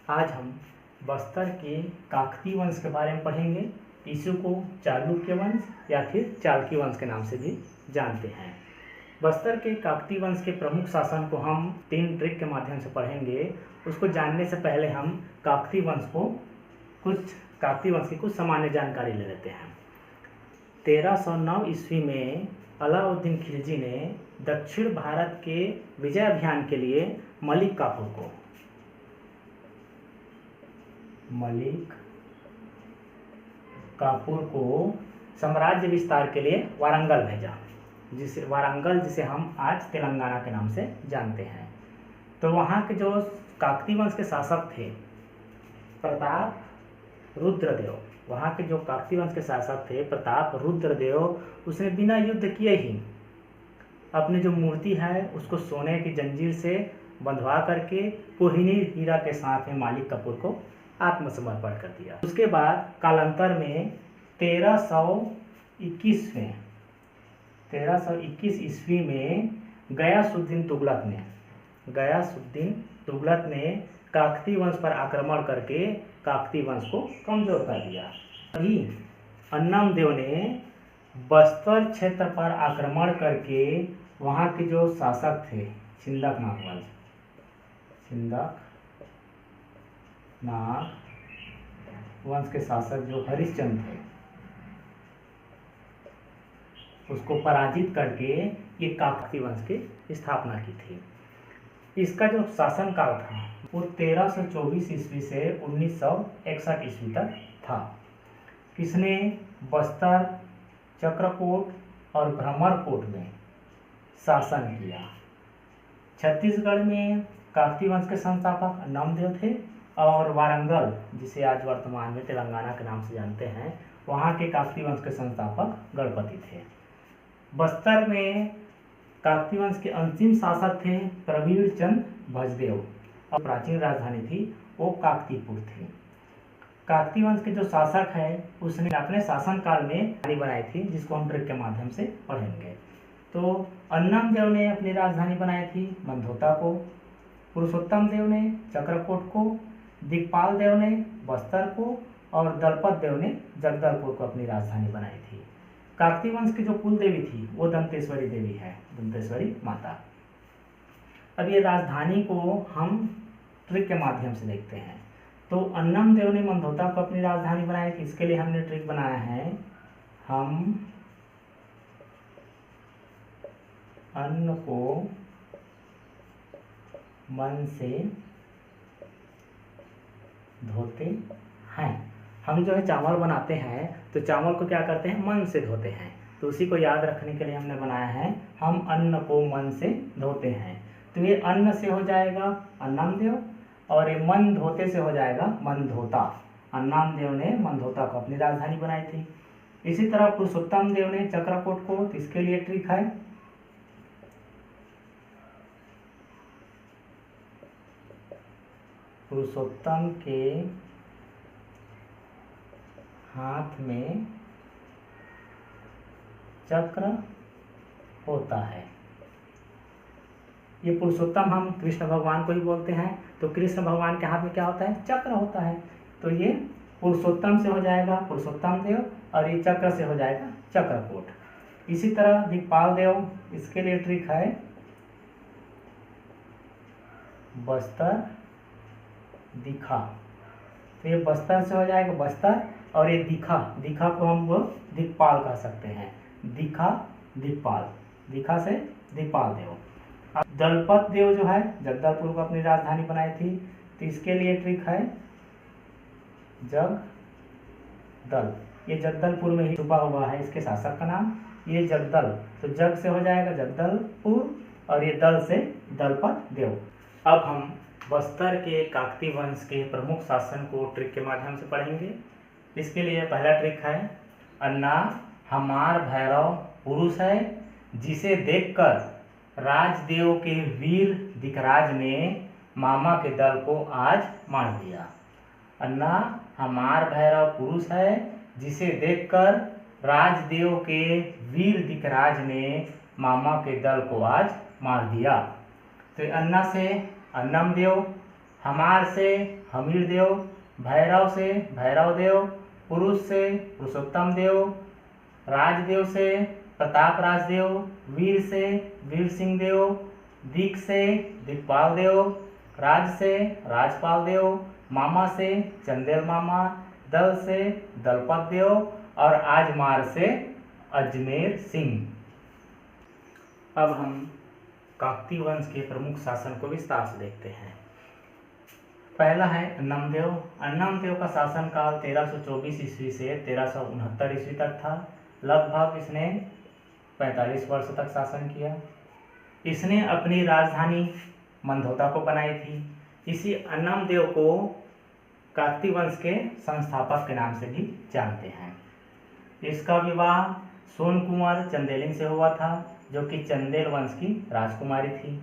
आज हम बस्तर के काकतीय वंश के बारे में पढ़ेंगे। इसी को चालुक्य वंश या फिर चालकी वंश के नाम से भी जानते हैं। बस्तर के काकतीय वंश के प्रमुख शासन को हम 3 ट्रिक के माध्यम से पढ़ेंगे। उसको जानने से पहले हम काकतीय वंश की कुछ सामान्य जानकारी ले लेते हैं। 1309 ईस्वी में अलाउद्दीन खिलजी ने दक्षिण भारत के विजय अभियान के लिए मलिक काफूर को साम्राज्य विस्तार के लिए वारंगल भेजा, जिसे हम आज तेलंगाना के नाम से जानते हैं। तो वहाँ के जो काकतीय वंश के शासक थे प्रताप रुद्रदेव, उसने बिना युद्ध किए ही अपने जो मूर्ति है उसको सोने की जंजीर से बंधवा करके कोहिनूर हीरा के साथ में मालिक काफूर को आत्मसमर्पण कर दिया। उसके बाद कालांतर में 1321 ईस्वी में गयासुद्दीन तुगलक ने काकतीय वंश पर आक्रमण करके काकतीय वंश को कमजोर कर दिया। अभी अन्नम देव ने बस्तर क्षेत्र पर आक्रमण करके वहाँ के जो शासक थे छिंदक नाग वंश के शासक जो हरिश्चंद्र थे, उसको पराजित करके ये काकतीय वंश की स्थापना की थी। इसका जो शासनकाल था वो 1324 ईस्वी से 1961 ईस्वी तक था। किसने बस्तर, चक्रकोट और भ्रमरकोट में शासन किया। छत्तीसगढ़ में काकतीय वंश के संस्थापक नामदेव थे और वारंगल, जिसे आज वर्तमान में तेलंगाना के नाम से जानते हैं, वहाँ के काकतीय वंश के संस्थापक गणपति थे। बस्तर में काकतीय वंश के अंतिम शासक थे प्रवीण चंद भजदेव और प्राचीन राजधानी थी वो काकतीपुर थी। काकतीय वंश के जो शासक है उसने अपने शासनकाल में राजधानी बनाई थी, जिसको हम ट्रिक के माध्यम से पढ़ेंगे। तो अन्नम देव ने अपनी राजधानी बनाई थी मंधोता को, पुरुषोत्तम देव ने चक्रकोट को, दिक्पाल देव ने बस्तर को और दलपत देव ने जगदलपुर को अपनी राजधानी बनाई थी। काकतीय वंश की जो कुल देवी थी वो दंतेश्वरी देवी है, दंतेश्वरी माता। अब ये राजधानी को हम ट्रिक के माध्यम से देखते हैं। तो अन्नम देव ने मंधोता को अपनी राजधानी बनाई थी। इसके लिए हमने ट्रिक बनाया है, हम अन्न को मन से धोते हैं। हम जो है चावल बनाते हैं तो चावल को क्या करते हैं, मन से धोते हैं। तो उसी को याद रखने के लिए हमने बनाया है, हम अन्न को मन से धोते हैं। तो ये अन्न से हो जाएगा अन्नम देव और ये मन धोते से हो जाएगा मनधोता। अन्नम देव ने मनधोता को अपनी राजधानी बनाई थी। इसी तरह पुरुषोत्तम देव ने चक्रकोट को, तो इसके लिए ट्रिक है, पुरुषोत्तम के हाथ में चक्र होता है। ये पुरुषोत्तम हम कृष्ण भगवान को ही बोलते हैं। तो कृष्ण भगवान के हाथ में क्या होता है, चक्र होता है। तो ये पुरुषोत्तम से हो जाएगा पुरुषोत्तम देव और ये चक्र से हो जाएगा चक्रकोट। इसी तरह दिक्पाल देव, इसके लिए ट्रिक है, बस्तर दिखा। तो ये बस्तर से हो जाएगा बस्तर और ये दिखा को हम दिक्पाल कह सकते हैं। दिखा से दिक्पाल देव। अब दलपत देव जो है जगदलपुर को अपनी राजधानी बनाई थी। तो इसके लिए ट्रिक है जगदल। ये जगदलपुर में ही छुपा हुआ है इसके शासक का नाम, ये जगदल। तो जग से हो जाएगा जगदलपुर और ये दल से दलपत देव। अब हम बस्तर के काकतीय वंश के प्रमुख शासन को ट्रिक के माध्यम से पढ़ेंगे। इसके लिए पहला ट्रिक है, अन्ना हमार भैरव पुरुष है, जिसे देखकर राजदेव के वीर दिखराज ने मामा के दल को आज मार दिया। अन्ना हमार भैरव पुरुष है, जिसे देखकर राजदेव के वीर दिखराज ने मामा के दल को आज मार दिया। तो अन्ना से अन्नम देव, हमार से हमीर देव, भैरव से भैरव देव, पुरुष से पुरुषोत्तम देव, राजदेव से प्रताप राजदेव, वीर से वीर सिंह देव, दिक से दिक्पाल देव, राज से राजपाल देव, मामा से चंदेल मामा, दल से दलपत देव और आजमार से अजमेर सिंह। अब हम काकतीय वंश के प्रमुख शासन को विस्तार से देखते हैं। पहला है अन्नमदेव। अन्नमदेव का शासनकाल 1324 ईस्वी से 1369 ईस्वी तक था। लगभग इसने 45 वर्ष तक शासन किया। इसने अपनी राजधानी मंधोता को बनाई थी। इसी अन्नमदेव को काकतीय वंश के संस्थापक के नाम से भी जानते हैं। इसका विवाह सोन कुंवर चंदेलिन से हुआ था, जो कि चंदेल वंश की राजकुमारी थी।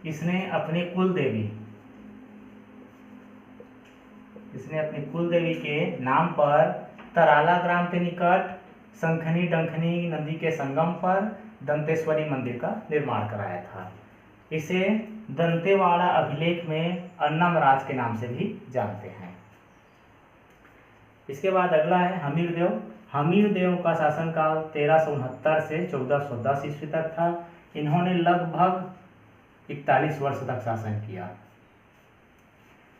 इसने अपनी कुल देवी के नाम पर तराला ग्राम के निकट शंखनी डंखनी नदी के संगम पर दंतेश्वरी मंदिर का निर्माण कराया था। इसे दंतेवाड़ा अभिलेख में अन्नमराज के नाम से भी जानते हैं। इसके बाद अगला है हमीर देव। हमीर देव का शासनकाल 1369 से 1410 ईस्वी तक था। इन्होंने लगभग 41 वर्ष तक शासन किया।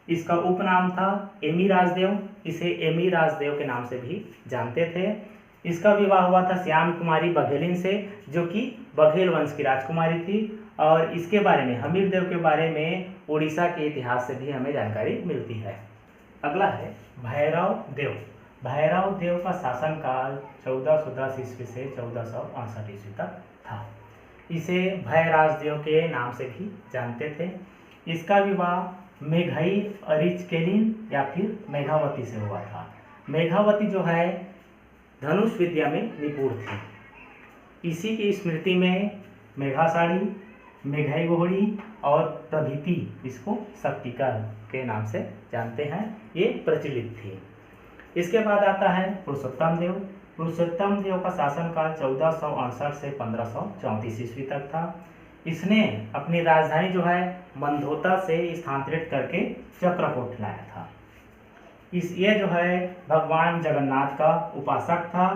इसका उपनाम था एमी राजदेव। इसे एमी राजदेव के नाम से भी जानते थे। इसका विवाह हुआ था श्याम कुमारी बघेलिन से, जो कि बघेल वंश की राजकुमारी थी। और इसके बारे में, हमीर देव के बारे में उड़ीसा के इतिहास से भी हमें जानकारी मिलती है। अगला है भैरव देव। भैरव देव का शासनकाल 1410 ईस्वी से 1468 ईस्वी तक था। इसे भयराजदेव के नाम से भी जानते थे। इसका विवाह मेघई अरिचकेलिन या फिर मेघावती से हुआ था। मेघावती जो है धनुष विद्या में निपुण थी। इसी की स्मृति में मेघासाड़ी, मेघई गोहड़ी और प्रभृति, इसको शक्तिका के नाम से जानते हैं, ये प्रचलित थी। इसके बाद आता है पुरुषोत्तम देव। पुरुषोत्तम देव का शासनकाल 1468 से 1534 ईस्वी तक था। इसने अपनी राजधानी जो है मंधोता से स्थानांतरित करके चक्रकोट लाया था। ये जो है भगवान जगन्नाथ का उपासक था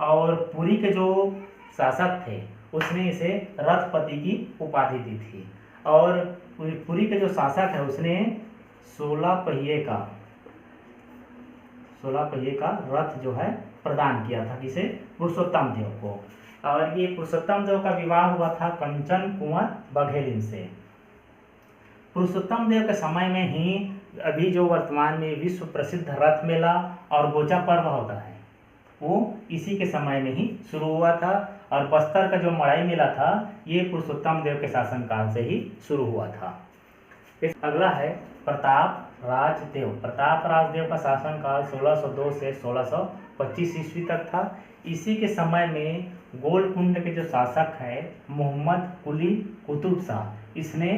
और पुरी के जो शासक थे उसने इसे रथपति की उपाधि दी थी। और पुरी के जो शासक है उसने 16 पहिए का रथ जो है प्रदान किया था किसे, पुरुषोत्तम देव को। और ये पुरुषोत्तम देव का विवाह हुआ था कंचन कुंवर बघेलिन से। पुरुषोत्तम देव के समय में ही अभी जो वर्तमान में विश्व प्रसिद्ध रथ मेला और गोचा पर्व होता है वो इसी के समय में ही शुरू हुआ था। और बस्तर का जो मड़ाई मेला था ये पुरुषोत्तम देव के शासनकाल से ही शुरू हुआ था। अगला है प्रताप राजदेव। प्रताप राजदेव का शासनकाल 1602 से 1625 ईस्वी तक था। इसी के समय में गोलकुंड के जो शासक है मोहम्मद कुली कुतुब शाह, इसने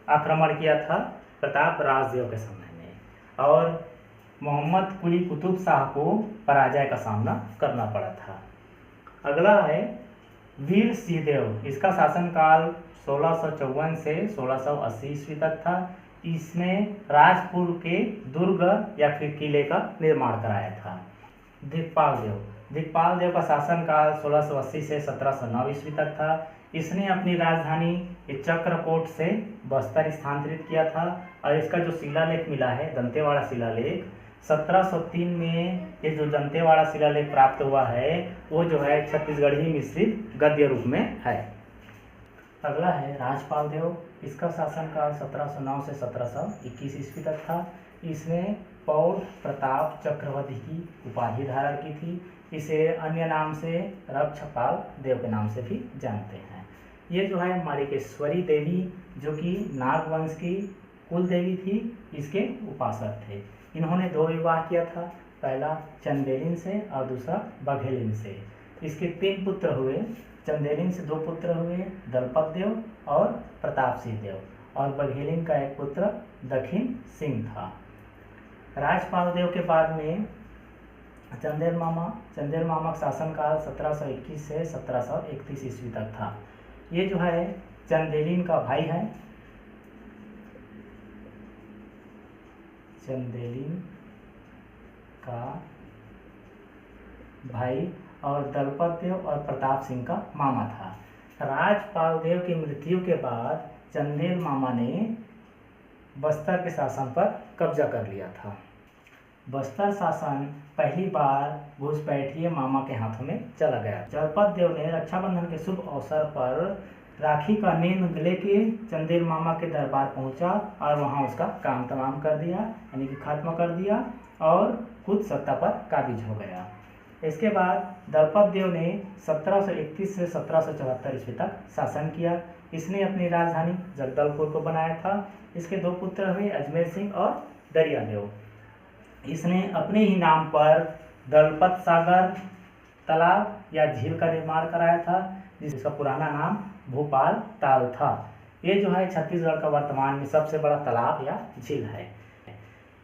आक्रमण किया था प्रताप राजदेव के समय में और मोहम्मद कुली कुतुब शाह को पराजय का सामना करना पड़ा था। अगला है वीर सिंह देव। इसका शासनकाल 1654 से 1680 ईस्वी तक था। इसने राजपुर के दुर्ग या फिर किले का निर्माण कराया था। दिक्पाल देव। दिक्पाल देव का शासनकाल 1680 से 1709 ईस्वी तक था। इसने अपनी राजधानी चक्रकोट से बस्तर स्थानांतरित किया था। और इसका जो शिलालेख मिला है दंतेवाड़ा शिलालेख 1703 में, ये जो दंतेवाड़ा शिलालेख प्राप्त हुआ है वो जो है छत्तीसगढ़ी मिश्रित गद्य रूप में है। अगला है राजपाल देव। इसका शासनकाल 1709 से 1721 ईस्वी तक था। इसने पौड़ प्रताप चक्रवर्ती की उपाधि धारण की थी। इसे अन्य नाम से रक्षपाल देव के नाम से भी जानते हैं। ये जो है माणिकेश्वरी देवी जो कि नागवंश की कुल देवी थी, इसके उपासक थे। इन्होंने 2 विवाह किया था, पहला चंदेलिन से और दूसरा बघेलिन से। इसके 3 पुत्र हुए। चंदेलिन से 2 पुत्र हुए, दलपत देव और प्रताप सिंह देव, और बघेलिन का एक पुत्र दक्षिण सिंह था। राजपाल देव के बाद में चंदेल मामा का शासनकाल 1721 से 1731 ईस्वी तक था। ये जो है चंदेलिन का भाई है। चंदेली का भाई और दलपत देव और प्रताप सिंह का मामा था। राजपाल देव की मृत्यु के बाद चंदेल मामा ने बस्तर के शासन पर कब्जा कर लिया था। बस्तर शासन पहली बार घुसपैठिए मामा के हाथों में चला गया। दलपत देव ने रक्षाबंधन के शुभ अवसर पर राखी का नींद लेके चंदेल मामा के दरबार पहुंचा और वहां उसका काम तमाम कर दिया, यानी कि खत्म कर दिया और खुद सत्ता पर काबिज हो गया। इसके बाद दलपत देव ने 1731 से 1774 ईस्वी तक शासन किया। इसने अपनी राजधानी जगदलपुर को बनाया था। इसके दो पुत्र हुए अजमेर सिंह और दरिया देव। इसने अपने ही नाम पर दलपत सागर तालाब या झील का निर्माण कराया था, जिसका पुराना नाम भोपाल ताल था। ये जो है छत्तीसगढ़ का वर्तमान में सबसे बड़ा तालाब या झील है।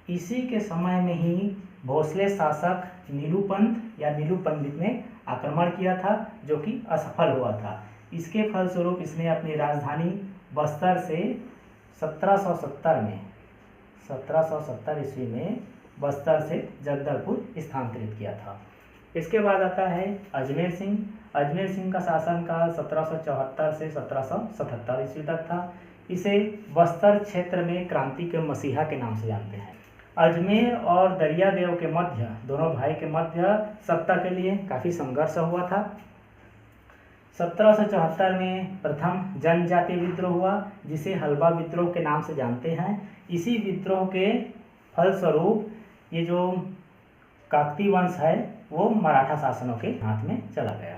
इसी के समय में ही भोसले शासक नीलूपंत या नीलू पंडित ने आक्रमण किया था, जो कि असफल हुआ था। इसके फलस्वरूप इसने अपनी राजधानी बस्तर से 1770 ईस्वी में बस्तर से जगदलपुर स्थानांतरित किया था। इसके बाद आता है अजमेर सिंह। अजमेर सिंह का शासनकाल 1774 से 1777 ईस्वी तक था। इसे बस्तर क्षेत्र में क्रांति के मसीहा के नाम से जानते हैं। अजमेर और दरिया देव के मध्य, दोनों भाई के मध्य सत्ता के लिए काफ़ी संघर्ष हुआ था। 1774 में प्रथम जनजाति विद्रोह हुआ, जिसे हलवा विद्रोह के नाम से जानते हैं। इसी विद्रोह के फलस्वरूप ये जो काकती वंश है वो मराठा शासनों के हाथ में चला गया।